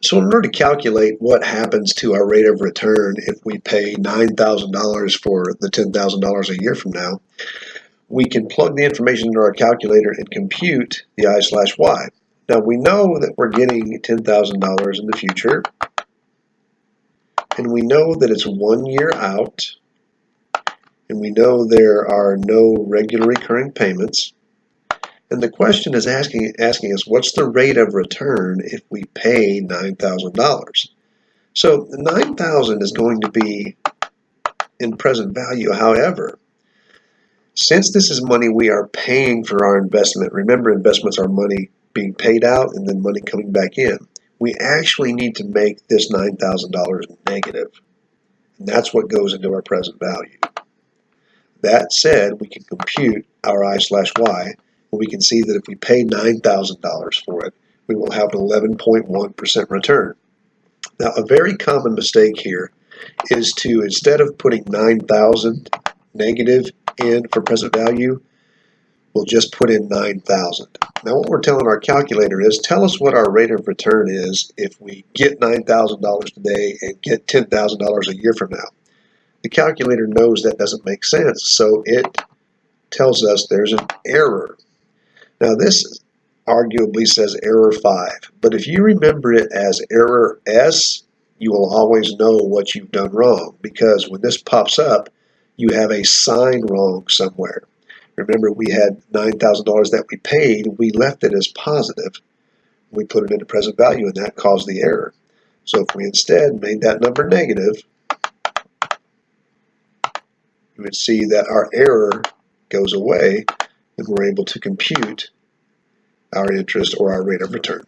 So in order to calculate what happens to our rate of return if we pay $9,000 for the $10,000 a year from now, we can plug the information into our calculator and compute the I/Y. Now we know that we're getting $10,000 in the future, and we know that it's 1 year out, and we know there are no regular recurring payments. And the question is asking us, what's the rate of return if we pay $9,000? So the $9,000 is going to be in present value. However, since this is money we are paying for our investment, remember investments are money being paid out and then money coming back in, we actually need to make this $9,000 negative. And that's what goes into our present value. That said, we can compute our I/Y, and we can see that if we pay $9,000 for it, we will have an 11.1% return. Now, a very common mistake here is to, instead of putting 9,000 negative in for present value, we'll just put in 9,000. Now, what we're telling our calculator is, tell us what our rate of return is if we get $9,000 today and get $10,000 a year from now. The calculator knows that doesn't make sense, so it tells us there's an error. Now, this arguably says error 5, but if you remember it as error S, you will always know what you've done wrong, because when this pops up, you have a sign wrong somewhere. Remember, we had $9,000 that we paid, we left it as positive. We put it into present value, and that caused the error. So if we instead made that number negative, you would see that our error goes away, and we're able to compute our interest or our rate of return.